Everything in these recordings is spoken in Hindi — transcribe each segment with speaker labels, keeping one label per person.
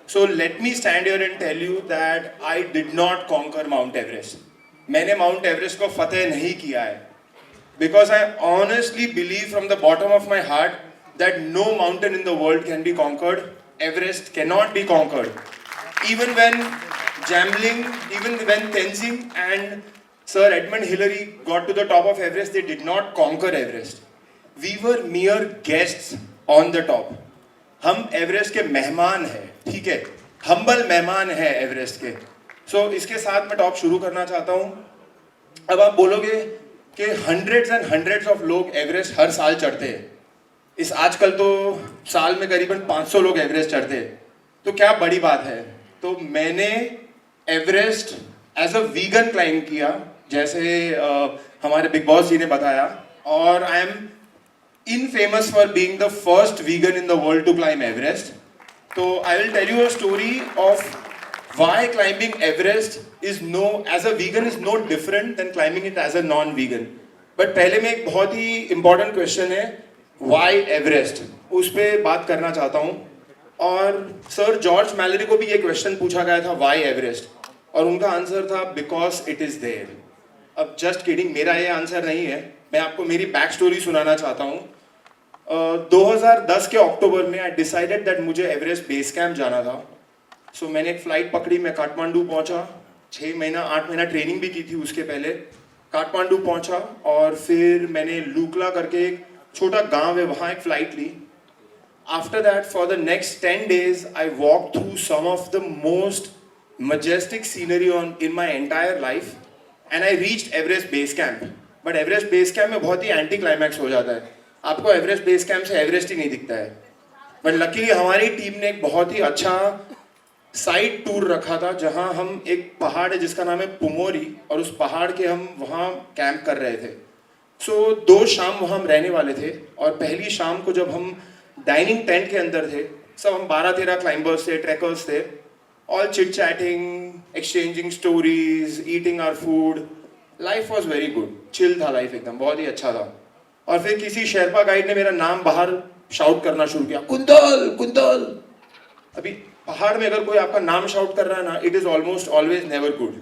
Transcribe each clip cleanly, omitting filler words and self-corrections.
Speaker 1: So let me stand here and tell you that I did not conquer Mount Everest. मैंने Mount Everest को फतेह नहीं किया है. Because I honestly believe from the bottom of my heart that no mountain in the world can be conquered. Everest cannot be conquered. Even when Jamling, even when Tenzing and Sir Edmund Hillary got to the top of Everest, they did not conquer Everest. We were mere guests on the top. हम एवरेस्ट के मेहमान हैं, ठीक है, हम्बल मेहमान हैं एवरेस्ट के. सो इसके साथ मैं टॉप शुरू करना चाहता हूँ. अब आप बोलोगे कि हंड्रेड्स एंड हंड्रेड्स ऑफ लोग एवरेस्ट हर साल चढ़ते हैं. इस आजकल तो साल में करीबन 500 लोग एवरेस्ट चढ़ते हैं, तो क्या बड़ी बात है. तो मैंने Everest as a vegan climb किया, जैसे हमारे बिग बॉस जी ने बताया, और I am infamous for being the first vegan in the world to climb Everest. So I will tell you a story of why climbing Everest is as a vegan is no different than climbing it as a non-vegan. But पहले में एक बहुत ही important question है, why Everest? उस पर बात करना चाहता हूँ. और सर जॉर्ज मैलरी को भी ये क्वेश्चन पूछा गया था, why Everest? और उनका आंसर था because it is there. अब जस्ट किडिंग, मेरा ये आंसर नहीं है, मैं आपको मेरी बैक स्टोरी सुनाना चाहता हूँ. 2010 के अक्टूबर में आई डिसाइडेड दैट मुझे एवरेस्ट बेस कैंप जाना था. सो मैंने एक फ़्लाइट पकड़ी, मैं काठमांडू पहुँचा. 8 महीना ट्रेनिंग भी की थी उसके पहले. काठमांडू पहुँचा और फिर मैंने लूकला करके एक छोटा गांव है, वहाँ एक फ़्लाइट ली. After that for the next 10 days I walk through some of the most majestic scenery in my entire life and I reached Everest base camp. But Everest base camp में बहुत ही एंटी क्लाइमैक्स हो जाता है. आपको एवरेस्ट बेस कैंप से एवरेस्ट ही नहीं दिखता है. बट लकीली हमारी टीम ने एक बहुत ही अच्छा साइड टूर रखा था, जहां हम एक पहाड़ है जिसका नाम है पुमोरी, और उस पहाड़ के हम वहां कैंप कर रहे थे. सो 2 शाम वहां हम रहने वाले थे. और पहली शाम को जब हम डाइनिंग टेंट के अंदर थे, सब हम 12-13 क्लाइंबर्स थे, ट्रैकर्स थे, all chit chatting, exchanging stories, eating our food. Life was very good, chill था लाइफ, एकदम बहुत ही अच्छा था. और फिर किसी शेरपा गाइड ने मेरा नाम बाहर शाउट करना शुरू किया, कुंतल कुंतल. अभी पहाड़ में अगर कोई आपका नाम शाउट कर रहा है ना, it is almost always never good.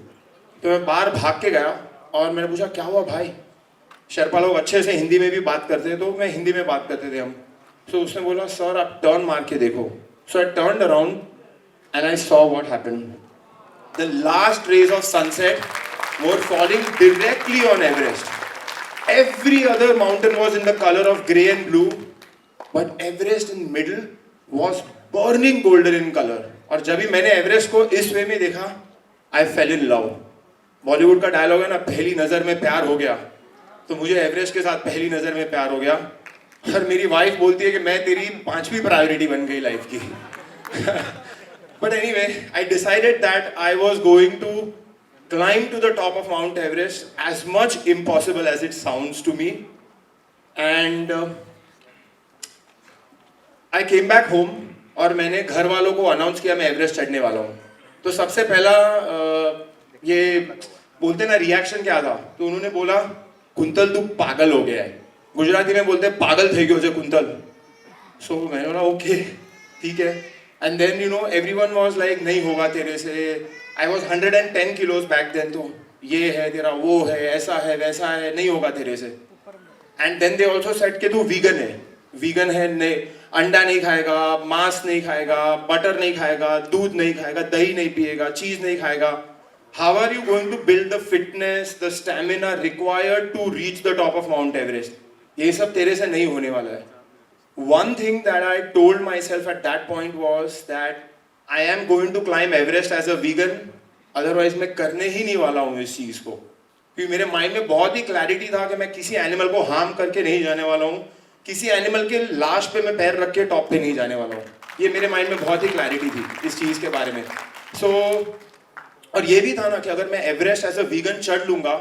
Speaker 1: तो मैं बाहर भाग के गया और मैंने पूछा क्या हुआ भाई. शेरपा लोग अच्छे से हिंदी में भी बात करते थे, तो मैं हिंदी में बात करते थे हम. तो उसने बोला सर आप टर्न मार के देखो. So I turned around and I saw what happened. The last rays of sunset were falling directly on Everest. Every other mountain was in the color of grey and blue, but Everest in middle was burning golden in color. और जब भी मैंने एवरेस्ट को इस वे में देखा, I fell in love. Bollywood का डायलॉग है ना, पहली नज़र में प्यार हो गया. तो मुझे एवरेस्ट के साथ पहली नज़र में प्यार हो गया. और मेरी वाइफ बोलती है कि मैं तेरी 5वीं प्रायोरिटी बन गई लाइफ की. But anyway, I decided that I was going to climb to the top of Mount Everest, as much impossible as it sounds to me. And I came back home और मैंने घर वालों को अनाउंस किया मैं एवरेस्ट चढ़ने वाला हूँ. तो सबसे पहला ये बोलते ना रिएक्शन क्या था, तो उन्होंने बोला कुंतल तू पागल हो गया है. गुजराती में बोलते पागल थे क्यों कुंतल. सो मैंने बोला ओके ठीक है. And then you know everyone was like नहीं होगा तेरे से. I was 110 kilos back then. तो ये है तेरा, वो है, ऐसा है वैसा है, नहीं होगा तेरे से. And then they also said कि तू वीगन है. वीगन है, नहीं अंडा नहीं खाएगा, मांस नहीं खाएगा, बटर नहीं खाएगा, दूध नहीं खाएगा, दही नहीं पिएगा, चीज नहीं खाएगा. How are you going to build the fitness, the stamina required to reach the top of Mount Everest. ये सब तेरे से नहीं होने वाला है. One thing that I told myself at that point was that I am going to climb Everest as a vegan, otherwise मैं करने ही नहीं वाला हूँ इस चीज़ को. क्योंकि मेरे माइंड में बहुत ही क्लैरिटी था कि मैं किसी एनिमल को हार्म करके नहीं जाने वाला हूँ, किसी एनिमल के लाश पे मैं पैर रख के टॉप पे नहीं जाने वाला हूँ. ये मेरे माइंड में बहुत ही क्लैरिटी थी इस चीज़ के बारे में. सो और ये भी था ना कि अगर मैं एवरेस्ट एज अ वीगन चढ़ लूँगा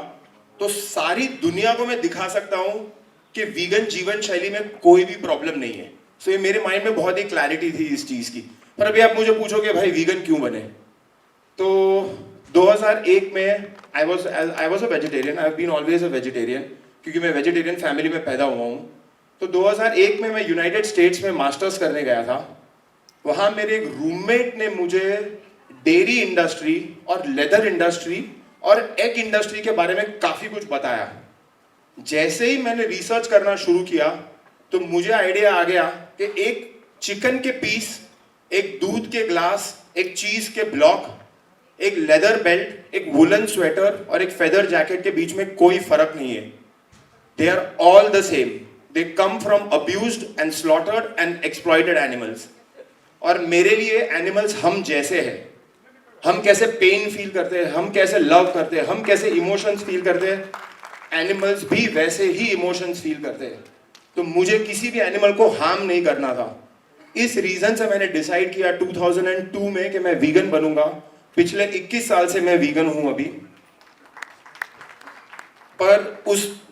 Speaker 1: तो सारी दुनिया को मैं दिखा सकता हूँ कि वीगन जीवन शैली में कोई भी प्रॉब्लम नहीं है. सो ये मेरे माइंड में बहुत ही क्लैरिटी थी इस चीज़ की. पर अभी आप मुझे पूछोगे भाई वीगन क्यों बने, तो 2001 में I was a vegetarian. I have been always a vegetarian, क्योंकि मैं वेजिटेरियन फैमिली में पैदा हुआ हूँ. तो 2001 में मैं यूनाइटेड स्टेट्स में मास्टर्स करने गया था. वहाँ मेरे एक रूममेट ने मुझे डेयरी इंडस्ट्री और लेदर इंडस्ट्री और एग इंडस्ट्री के बारे में काफ़ी कुछ बताया। जैसे ही मैंने रिसर्च करना शुरू किया तो मुझे आइडिया आ गया कि एक चिकन के पीस, एक दूध के ग्लास, एक चीज़ के ब्लॉक, एक लेदर बेल्ट, एक वुलन स्वेटर और एक फेदर जैकेट के बीच में कोई फर्क नहीं है। They are all the same. They come from abused and slaughtered and exploited animals. और मेरे लिए एनिमल्स हम जैसे हैं। हम कैसे पेन फील करते हैं, हम कैसे लव करते हैं, हम कैसे इमोशंस फील करते हैं, एनिमल्स भी वैसे ही इमोशंस फील करते हैं। तो मुझे किसी भी एनिमल को हार्म नहीं करना था। इस रीजन से मैंने डिसाइड किया 2002 में कि मैं वीगन बनूंगा। पिछले 21 साल से मैं वीगन हूं अभी। पर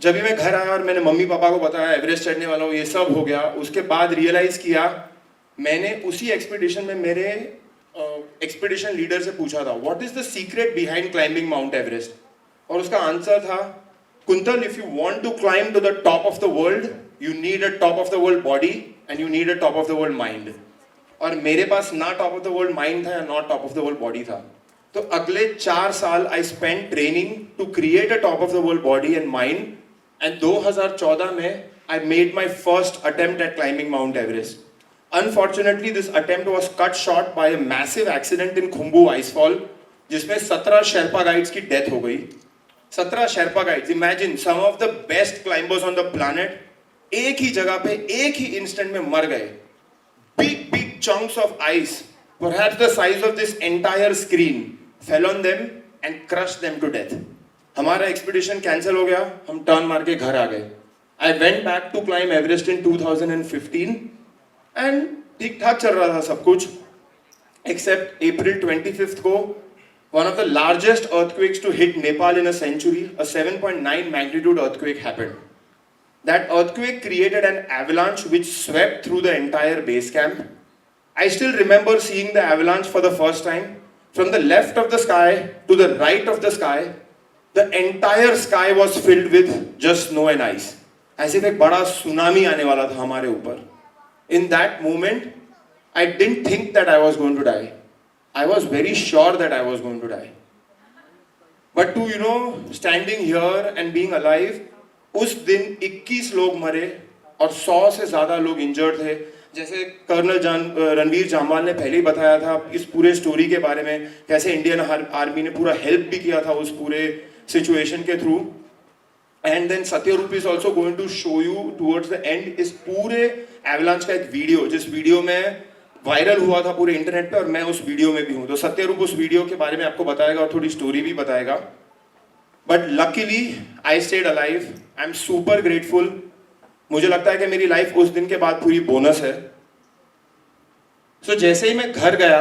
Speaker 1: जब भी मैं घर आया और मैंने मम्मी पापा को बताया एवरेस्ट चढ़ने वाला हूँ, ये सब हो गया, उसके बाद रियलाइज किया, मैंने उसी एक्सपीडिशन में मेरे एक्सपीडिशन लीडर से पूछा था what is the secret behind climbing Mount Everest. और उसका आंसर था, Kuntal, if you want to climb to the top of the world you need a top of the world body and you need a top of the world mind. और मेरे पास ना top of the world mind था या not top of the world body था। तो अगले 4 साल I spend training to create a top of the world body and mind. And 2014 में I made my first attempt at climbing Mount Everest. Unfortunately, this attempt was cut short by a massive accident in Khumbu Icefall, जिसमें 17 शेरपा गाइड्स की डेथ हो गई। 17 Sherpa guides, imagine, some of the best climbers on the planet एक ही जगह पे एक ही इंस्टेंट में मर गए। Big big chunks of ice, perhaps the size of this entire screen, fell on them and crushed them to death. हमारा एक्सपीडिशन कैंसिल हो गया, हम टर्न मार के घर आ गए। I went back to climb Everest in 2015 and ठीक ठाक चल रहा था सब कुछ, एक्सेप्ट अप्रैल 25 को one of the largest earthquakes to hit Nepal in a century, a 7.9 magnitude earthquake happened. That earthquake created an avalanche which swept through the entire base camp. I still remember seeing the avalanche for the first time. From the left of the sky to the right of the sky, the entire sky was filled with just snow and ice. As if एक बड़ा सुनामी आने वाला था हमारे ऊपर. In that moment, I didn't think that I was going to die. I was very sure that I was going to die. But to, standing here and being alive, उस दिन 21 लोग मरे और 100 से ज़्यादा लोग इंजर्ड थे। जैसे कर्नल रणवीर जामवाल ने पहले ही बताया था इस पूरे स्टोरी के बारे में, कैसे इंडियन आर्मी ने पूरा हेल्प भी किया था उस पूरे सिचुएशन के through. And then Satyarup is also going to show you towards the end इस पूरे एवलांच का एक वीडियो, जिस वीडियो में वायरल हुआ था पूरे इंटरनेट पे, और मैं उस वीडियो में भी हूँ। तो सत्यरूप उस वीडियो के बारे में आपको बताएगा और थोड़ी स्टोरी भी बताएगा। But luckily I stayed alive. I am super grateful. मुझे लगता है कि मेरी लाइफ उस दिन के बाद पूरी बोनस है। सो जैसे ही मैं घर गया,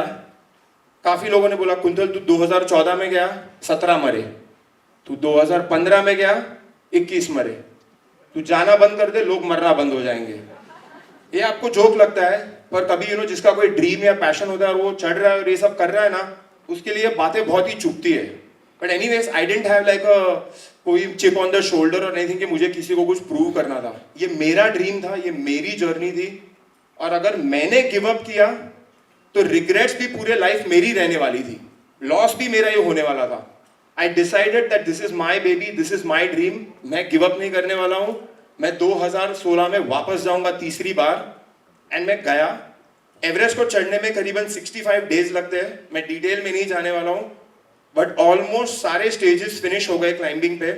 Speaker 1: काफी लोगों ने बोला कुंतल तू 2014 में गया 17 मरे, तू 2015 में गया 21 मरे, तू जाना बंद कर दे लोग मरना बंद हो जाएंगे। ये आपको जोक लगता है, पर कभी जिसका कोई ड्रीम या पैशन होता है और वो चढ़ रहा है और ये सब कर रहा है ना, उसके लिए बातें बहुत ही चुभती है। But anyways I didn't have like कोई चिप ऑन द शोल्डर और एनीथिंग कि मुझे किसी को कुछ प्रूव करना था। ये मेरा ड्रीम था, ये मेरी जर्नी थी, और अगर मैंने गिव अप किया तो रिग्रेट्स भी पूरे लाइफ मेरी रहने वाली थी, लॉस भी मेरा ये होने वाला था। I decided that this is my baby, this is my dream. मैं गिव अप नहीं करने वाला हूँ। मैं 2016 में वापस जाऊंगा तीसरी बार। एंड मैं गया। एवरेस्ट को चढ़ने में करीबन 65 डेज लगते हैं। मैं डिटेल में नहीं जाने वाला हूँ, बट ऑलमोस्ट सारे स्टेजेस फिनिश हो गए क्लाइंबिंग पे।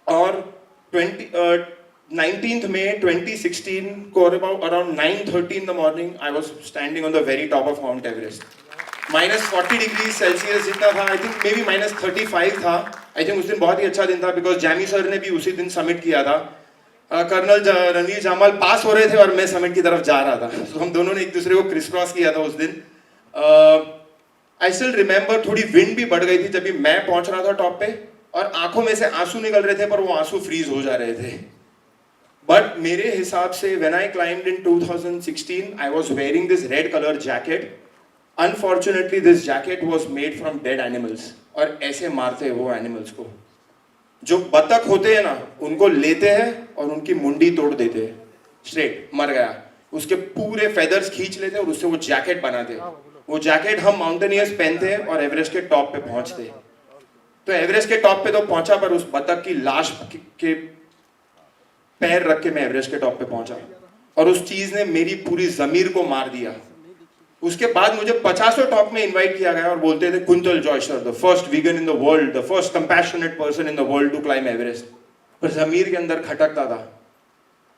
Speaker 1: और 19th May 2016 को around 9:30 in the morning I was standing on the very top of Mount Everest. -40 degree Celsius जितना था, आई थिंक मे बी -35 था। आई थिंक उस दिन बहुत ही अच्छा दिन था, बिकॉज जैमी सर ने भी उसी दिन समिट किया था। कर्नल रणवीर जामवाल पास हो रहे थे और मैं समिट की तरफ जा रहा था। तो हम दोनों ने एक दूसरे को क्रिस क्रॉस किया था उस दिन। आई स्टिल रिमेंबर थोड़ी विंड भी बढ़ गई थी जब भी मैं पहुंच रहा था टॉप पे, और आंखों में से आंसू निकल रहे थे, पर वो आंसू फ्रीज हो जा रहे थे। बट मेरे हिसाब से when I climbed in 2016 I was wearing this red colour jacket. Unfortunately this jacket was made from dead animals, और ऐसे मारते हैं वो एनिमल्स को। जो बतख होते हैं ना, उनको लेते हैं और उनकी मुंडी तोड़ देते हैं, स्ट्रेट मर गया। उसके पूरे फेदर्स खींच लेते और उससे वो जैकेट बनाते। वो जैकेट हम माउंटेनियर्स पहनते और एवरेस्ट के टॉप पे पहुंचते। तो एवरेस्ट के टॉप पे तो पहुंचा, पर उस बतख की लाश के पैर रख के मैं एवरेस्ट के टॉप पे पहुंचा, और उस चीज ने मेरी पूरी जमीर को मार दिया। उसके बाद मुझे 50 टॉप में इनवाइट किया गया और बोलते थे Kuntal Joisher, the first vegan in the world, the first compassionate person in the world to climb Everest. पर जमीर के अंदर खटकता था,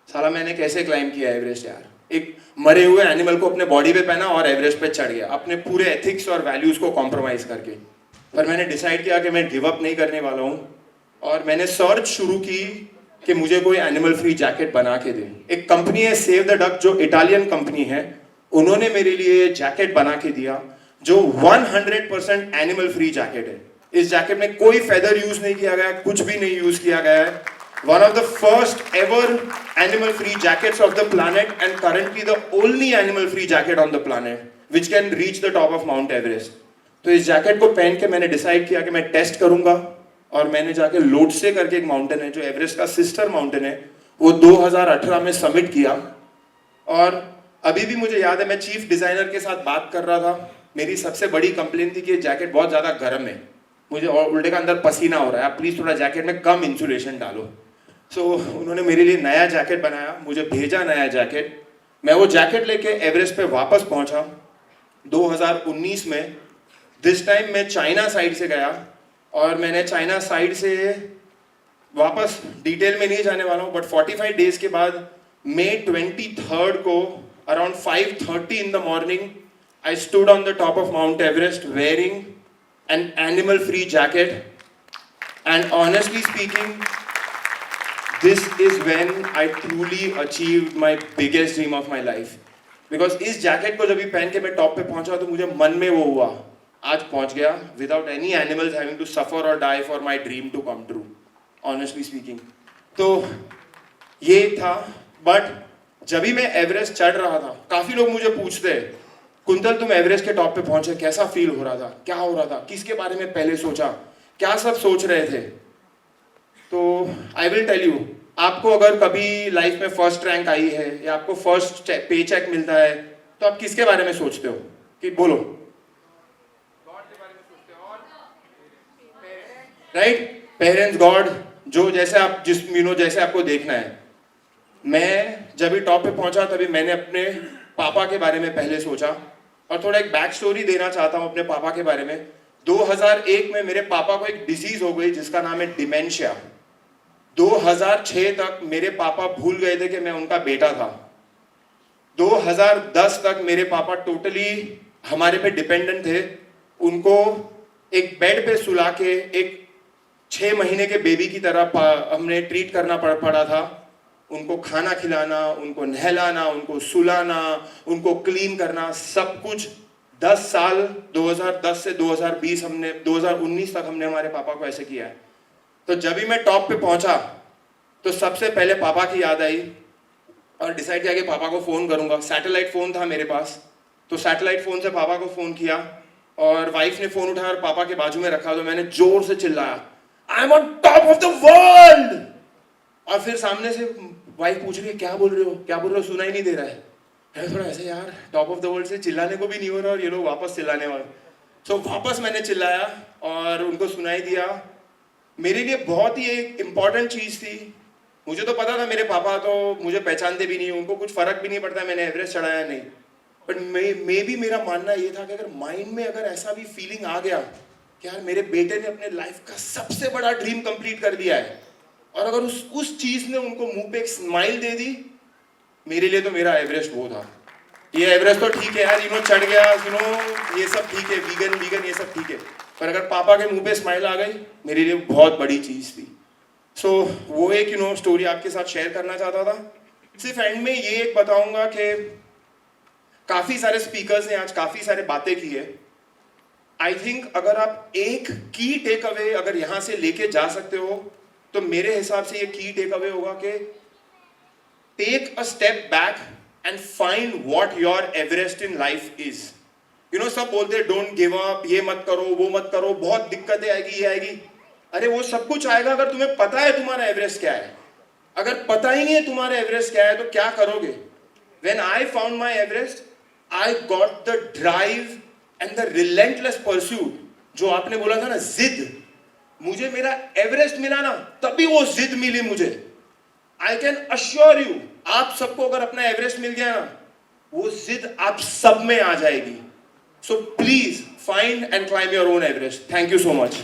Speaker 1: साला मैंने कैसे क्लाइम किया एवरेस्ट यार। एक मरे हुए एनिमल को अपने बॉडी पे पहना और एवरेस्ट पे चढ़ गया, अपने पूरे एथिक्स और वैल्यूज को कॉम्प्रोमाइज करके। पर मैंने डिसाइड किया कि मैं गिव अप नहीं करने वाला हूँ, और मैंने सर्च शुरू की कि मुझे कोई एनिमल फ्री जैकेट बना के दे। एक कंपनी है सेव द डक, जो इटालियन कंपनी है, उन्होंने मेरे लिए जैकेट बना के दिया जो 100% एनिमल फ्री जैकेट है। इस जैकेट में कोई फेदर यूज नहीं किया गया, कुछ भी नहीं यूज किया गया है। One of the first ever animal free jackets of the planet, and currently the only animal free jacket on the planet which can reach the top of Mount Everest. तो इस जैकेट को पहन के मैंने डिसाइड किया कि मैं टेस्ट करूंगा, और मैंने जाके लोटसे करके एक माउंटेन है जो एवरेस्ट का सिस्टर माउंटेन है, वो 2018 में सबमिट किया। और अभी भी मुझे याद है, मैं चीफ डिजाइनर के साथ बात कर रहा था, मेरी सबसे बड़ी कंप्लेन थी कि ये जैकेट बहुत ज्यादा गर्म है, मुझे उल्टे का अंदर पसीना हो रहा है, आप प्लीज थोड़ा जैकेट में कम इंसुलेशन डालो। सो उन्होंने मेरे लिए नया जैकेट बनाया, मुझे भेजा नया जैकेट। मैं वो जैकेट लेके एवरेस्ट पे वापस पहुंचा 2019 में। दिस टाइम मैं चाइना साइड से गया, और मैंने चाइना साइड से वापस, डिटेल में नहीं जाने वाला हूँ, बट 45 डेज के बाद May 23 को around 5:30 in the morning I stood on the top of Mount Everest wearing an animal free jacket, and honestly speaking this is when I truly achieved my biggest dream of my life, because इस जैकेट को जब भी पहन के मैं टॉप पे पहुंचा तो मुझे मन में वो हुआ, आज पहुंच गया without any animals having to suffer or die for my dream to come true, honestly speaking। तो ये था। बट जब भी मैं एवरेस्ट चढ़ रहा था, काफी लोग मुझे पूछते हैं कुंतल तुम एवरेस्ट के टॉप पे पहुंचे, कैसा फील हो रहा था, क्या हो रहा था, किसके बारे में पहले सोचा, क्या सब सोच रहे थे। तो आई विल टेल यू, आपको अगर कभी लाइफ में फर्स्ट रैंक आई है या आपको फर्स्ट पे चेक मिलता है, तो आप किसके बारे में सोचते हो, कि बोलो? गॉड के बारे में सोचते हो, और राइट, पेरेंट्स, गॉड, जो जैसे आप जिस जैसे आपको देखना है। मैं जब भी टॉप पे पहुंचा तभी मैंने अपने पापा के बारे में पहले सोचा, और थोड़ा एक बैक स्टोरी देना चाहता हूं अपने पापा के बारे में। 2001 में मेरे पापा को एक डिजीज हो गई जिसका नाम है डिमेंशिया। 2006 तक मेरे पापा भूल गए थे कि मैं उनका बेटा था। 2010 तक मेरे पापा टोटली हमारे पे डिपेंडेंट थे। उनको एक बेड पे सुला के एक 6 महीने के बेबी की तरह हमने ट्रीट करना पड़ा था। उनको खाना खिलाना, उनको नहलाना, उनको सुलाना, उनको क्लीन करना, सब कुछ 10 साल, 2010 से 2019 तक हमने हमारे पापा को ऐसे किया है। तो जब भी मैं टॉप पे पहुंचा तो सबसे पहले पापा की याद आई, और डिसाइड किया कि पापा को फ़ोन करूंगा। सैटेलाइट फ़ोन था मेरे पास, तो सैटेलाइट फ़ोन से पापा को फ़ोन किया, और वाइफ ने फ़ोन उठाया और पापा के बाजू में रखा, तो मैंने जोर से चिल्लाया, I am on top of the world. और फिर सामने से वाइफ पूछ रही है, क्या बोल रहे हो, क्या बोल रहे हो, सुना ही नहीं दे रहा है। है थोड़ा ऐसे, यार टॉप ऑफ द वर्ल्ड से चिल्लाने को भी नहीं हो रहा, और ये लोग वापस चिल्लाने वाले। सो वापस मैंने चिल्लाया और उनको सुनाई दिया। मेरे लिए बहुत ही एक इम्पॉर्टेंट चीज़ थी। मुझे तो पता था मेरे पापा तो मुझे पहचानते भी नहीं, उनको कुछ फ़र्क भी नहीं पड़ता मैंने एवरेस्ट चढ़ाया नहीं। बट मे भी मेरा मानना ये था कि अगर माइंड में अगर ऐसा भी फीलिंग आ गया कि यार मेरे बेटे ने अपने लाइफ का सबसे बड़ा ड्रीम कंप्लीट कर दिया है, और अगर उस चीज़ ने उनको मुंह पे एक स्माइल दे दी, मेरे लिए तो मेरा एवरेस्ट वो था। ये एवरेस्ट तो ठीक है यार, चढ़ गया, ये सब ठीक है, वीगन ये सब ठीक है, पर अगर पापा के मुंह पे स्माइल आ गई, मेरे लिए बहुत बड़ी चीज़ थी। सो वो एक स्टोरी आपके साथ शेयर करना चाहता था। सिर्फ एंड में ये एक बताऊंगा कि काफ़ी सारे स्पीकर्स ने आज काफ़ी सारे बातें की है। आई थिंक अगर आप एक की टेक अवे अगर यहाँ से लेके जा सकते हो, तो मेरे हिसाब से ये की टेक अवे होगा कि take a step back and find what your Everest in life is. सब बोलते हैं डोंट गिव अप, ये मत करो, वो मत करो, बहुत दिक्कतें आएगी, ये आएगी। अरे वो सब कुछ आएगा अगर तुम्हें पता है तुम्हारा एवरेस्ट क्या है। अगर पता ही नहीं है तुम्हारा एवरेस्ट क्या है तो क्या करोगे? When I found my Everest, I got the drive and the relentless pursuit. जो आपने बोला था ना जिद, मुझे मेरा एवरेस्ट मिला ना तभी वो जिद मिली मुझे. I can assure you, आप सबको अगर अपना एवरेस्ट मिल गया ना, वो जिद आप सब में आ जाएगी. So please find and climb your own Everest. Thank you so much.